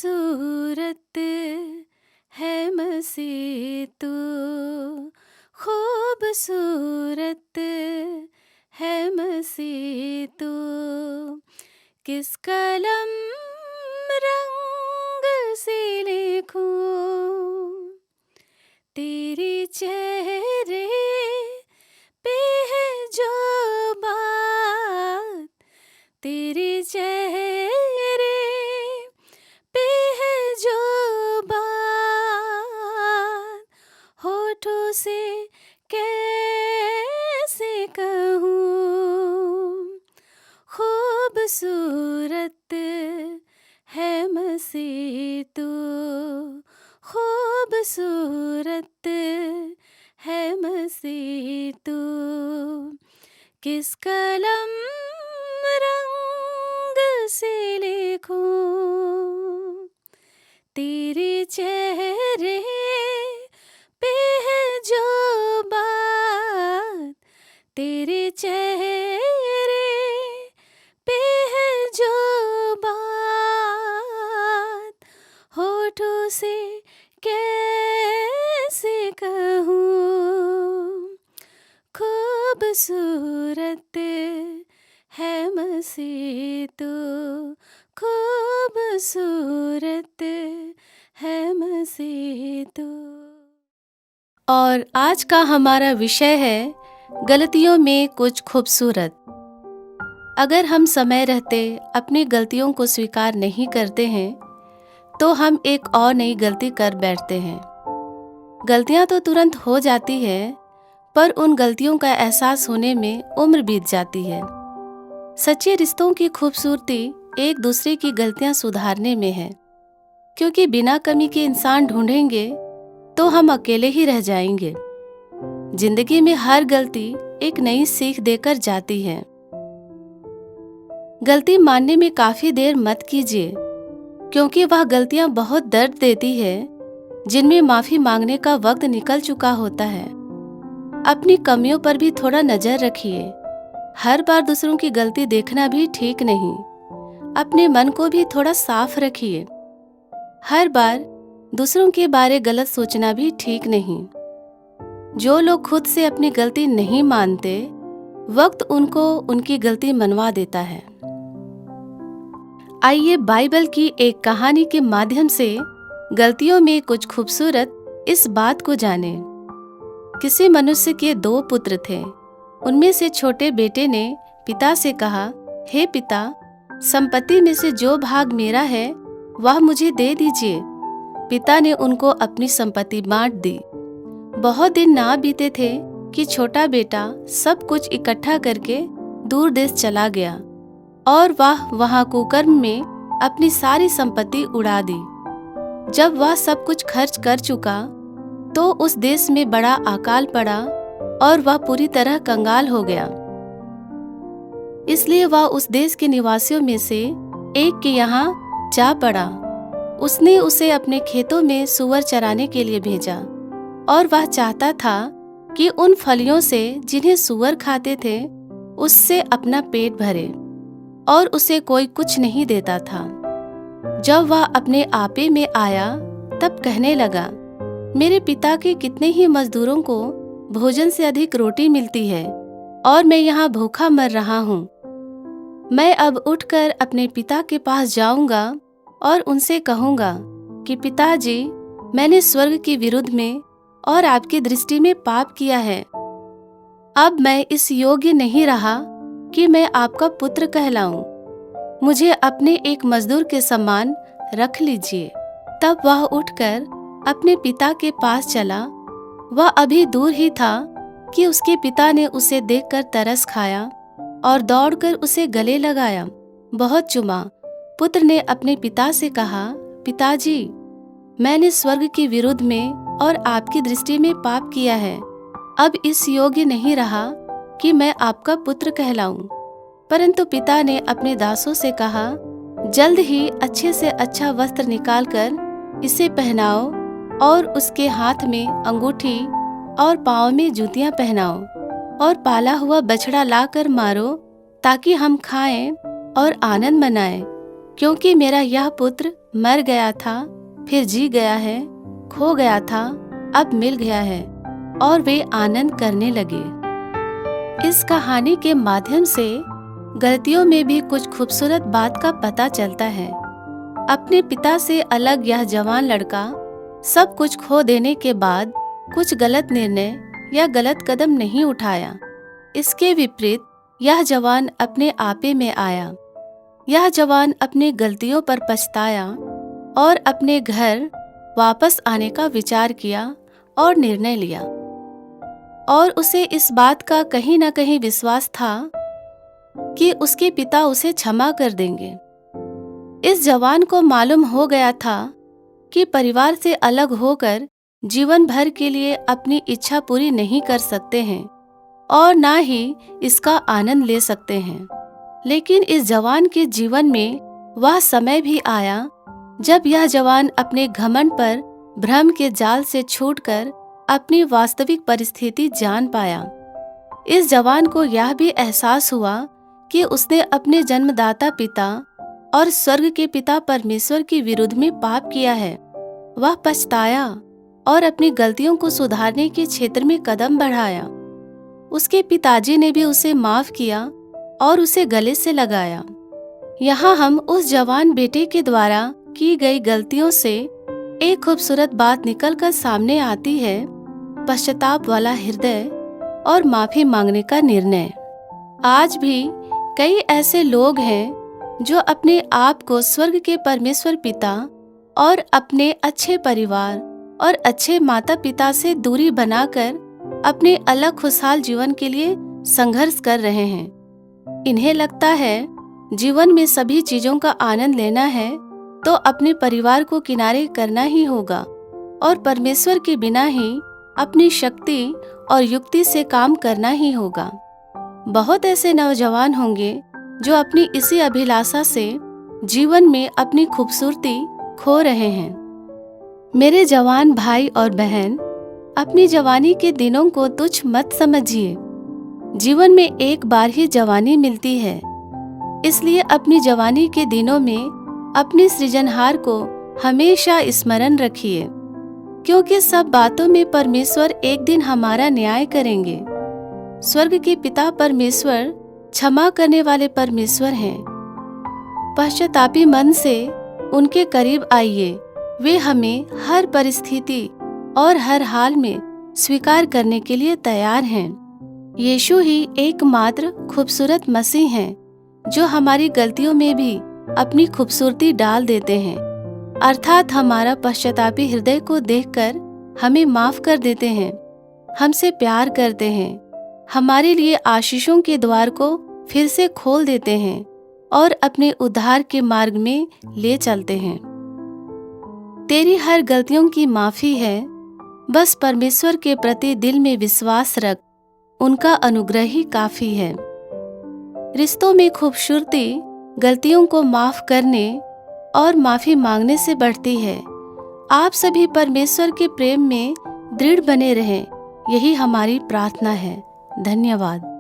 खूबसूरत है मसीह तू, खूबसूरत है मसीह तू। किस कलम रंग से लिखूं तेरे चेहरे पे है जो बात, तेरे चेहरे पे है जो बात, होठों से कैसे कहूँ। खूबसूरत है मसीह तू, खूबसूरत है मसीह तू। किस कलम रंग से लिखूं तेरे चेहरे पे है जो बात, तेरे चेहरे पे है जो बात, होठों से कैसे कहूँ। खूबसूरत है मसीह तू, खूबसूरत है मसीह तू। और आज का हमारा विषय है गलतियों में कुछ खूबसूरत। अगर हम समय रहते अपनी गलतियों को स्वीकार नहीं करते हैं तो हम एक और नई गलती कर बैठते हैं। गलतियां तो तुरंत हो जाती है, पर उन गलतियों का एहसास होने में उम्र बीत जाती है। सच्चे रिश्तों की खूबसूरती एक दूसरे की गलतियां सुधारने में है, क्योंकि बिना कमी के इंसान ढूंढेंगे तो हम अकेले ही रह जाएंगे। जिंदगी में हर गलती एक नई सीख देकर जाती है। गलती मानने में काफी देर मत कीजिए, क्योंकि वह गलतियां बहुत दर्द देती है जिनमें माफी मांगने का वक्त निकल चुका होता है। अपनी कमियों पर भी थोड़ा नजर रखिए। हर बार दूसरों की गलती देखना भी ठीक नहीं। अपने मन को भी थोड़ा साफ रखिए। हर बार दूसरों के बारे गलत सोचना भी ठीक नहीं। जो लोग खुद से अपनी गलती नहीं मानते, वक्त उनको उनकी गलती मनवा देता है। आइए बाइबल की एक कहानी के माध्यम से गलतियों में कुछ खूबसूरत इस बात को जानें। किसी मनुष्य के 2 पुत्र थे। उनमें से छोटे बेटे ने पिता से कहा, हे पिता, संपत्ति में से जो भाग मेरा है वह मुझे दे दीजिए। पिता ने उनको अपनी संपत्ति बांट दी। बहुत दिन ना बीते थे कि छोटा बेटा सब कुछ इकट्ठा करके दूर देश चला गया और वह वहां कुकर्म में अपनी सारी संपत्ति उड़ा दी। जब वह सब कुछ खर्च कर चुका तो उस देश में बड़ा अकाल पड़ा और वह पूरी तरह कंगाल हो गया। इसलिए वह उस देश के निवासियों में से एक के यहाँ जा पड़ा। उसने उसे अपने खेतों में सूअर चराने के लिए भेजा और वह चाहता था कि उन फलियों से जिन्हें सूअर खाते थे उससे अपना पेट भरे, और उसे कोई कुछ नहीं देता था। जब वह अपने आपे में आया तब कहने लगा, मेरे पिता के कितने ही मजदूरों को भोजन से अधिक रोटी मिलती है और मैं यहाँ भूखा मर रहा हूँ। मैं अब उठकर अपने पिता के पास जाऊंगा और उनसे कहूंगा कि पिताजी, मैंने स्वर्ग के विरुद्ध में और आपकी दृष्टि में पाप किया है। अब मैं इस योग्य नहीं रहा कि मैं आपका पुत्र कहलाऊं। मुझे अपने एक मजदूर के समान रख लीजिए। तब वह उठकर अपने पिता के पास चला। वह अभी दूर ही था कि उसके पिता ने उसे देखकर तरस खाया और दौड़कर उसे गले लगाया, बहुत चूमा। पुत्र ने अपने पिता से कहा, पिताजी, मैंने स्वर्ग के विरुद्ध में और आपकी दृष्टि में पाप किया है। अब इस योग्य नहीं रहा कि मैं आपका पुत्र कहलाऊं। परंतु पिता ने अपने दासों से कहा, जल्द ही अच्छे से अच्छा वस्त्र निकालकर इसे पहनाओ और उसके हाथ में अंगूठी और पाँव में जूतियां पहनाओ और पाला हुआ बछड़ा लाकर मारो, ताकि हम खाएं और आनंद मनाएं, क्योंकि मेरा यह पुत्र मर गया था, फिर जी गया है, खो गया था, अब मिल गया है, और वे आनंद करने लगे। इस कहानी के माध्यम से गलतियों में भी कुछ खूबसूरत बात का पता चलता है। अपने पिता से अलग यह जवान लड़का सब कुछ खो देने के बाद कुछ गलत निर्णय या गलत कदम नहीं उठाया। इसके विपरीत यह जवान अपने आपे में आया। यह जवान अपनी गलतियों पर पछताया और अपने घर वापस आने का विचार किया और निर्णय लिया। और उसे इस बात का कहीं न कहीं विश्वास था कि उसके पिता उसे क्षमा कर देंगे। इस जवान को मालूम हो गया था कि परिवार से अलग होकर जीवन भर के लिए अपनी इच्छा पूरी नहीं कर सकते हैं और ना ही इसका आनंद ले सकते हैं। लेकिन इस जवान के जीवन में वह समय भी आया जब यह जवान अपने घमंड पर भ्रम के जाल से छूटकर अपनी वास्तविक परिस्थिति जान पाया। इस जवान को यह भी एहसास हुआ कि उसने अपने जन्मदाता पिता और स्वर्ग के पिता परमेश्वर के विरुद्ध में पाप किया है। वह पछताया और अपनी गलतियों को सुधारने के क्षेत्र में कदम बढ़ाया। उसके पिताजी ने भी उसे माफ किया और उसे गले से लगाया। यहाँ हम उस जवान बेटे के द्वारा की गई गलतियों से एक खूबसूरत बात निकलकर सामने आती है, पश्चाताप वाला हृदय और माफी मांगने का निर्णय। आज भी कई ऐसे लोग हैं जो अपने आप को स्वर्ग के परमेश्वर पिता और अपने अच्छे परिवार और अच्छे माता पिता से दूरी बनाकर अपने अलग खुशहाल जीवन के लिए संघर्ष कर रहे हैं। इन्हें लगता है जीवन में सभी चीजों का आनंद लेना है तो अपने परिवार को किनारे करना ही होगा और परमेश्वर के बिना ही अपनी शक्ति और युक्ति से काम करना ही होगा। बहुत ऐसे नौजवान होंगे जो अपनी इसी अभिलाषा से जीवन में अपनी खूबसूरती खो रहे हैं। मेरे जवान भाई और बहन, अपनी जवानी के दिनों को तुच्छ मत समझिए। जीवन में एक बार ही जवानी मिलती है, इसलिए अपनी जवानी के दिनों में अपने सृजनहार को हमेशा स्मरण रखिए, क्योंकि सब बातों में परमेश्वर एक दिन हमारा न्याय करेंगे। स्वर्ग के पिता परमेश्वर क्षमा करने वाले परमेश्वर हैं। पश्चातापी मन से उनके करीब आइए। वे हमें हर परिस्थिति और हर हाल में स्वीकार करने के लिए तैयार हैं। यीशु ही एकमात्र खूबसूरत मसीह हैं जो हमारी गलतियों में भी अपनी खूबसूरती डाल देते हैं, अर्थात हमारा पश्चातापी हृदय को देखकर हमें माफ कर देते हैं, हमसे प्यार करते हैं, हमारे लिए आशीषों के द्वार को फिर से खोल देते हैं और अपने उद्धार के मार्ग में ले चलते हैं। तेरी हर गलतियों की माफी है, बस परमेश्वर के प्रति दिल में विश्वास रख, उनका अनुग्रह ही काफी है। रिश्तों में खूबसूरती गलतियों को माफ करने और माफी मांगने से बढ़ती है। आप सभी परमेश्वर के प्रेम में दृढ़ बने रहें, यही हमारी प्रार्थना है। धन्यवाद।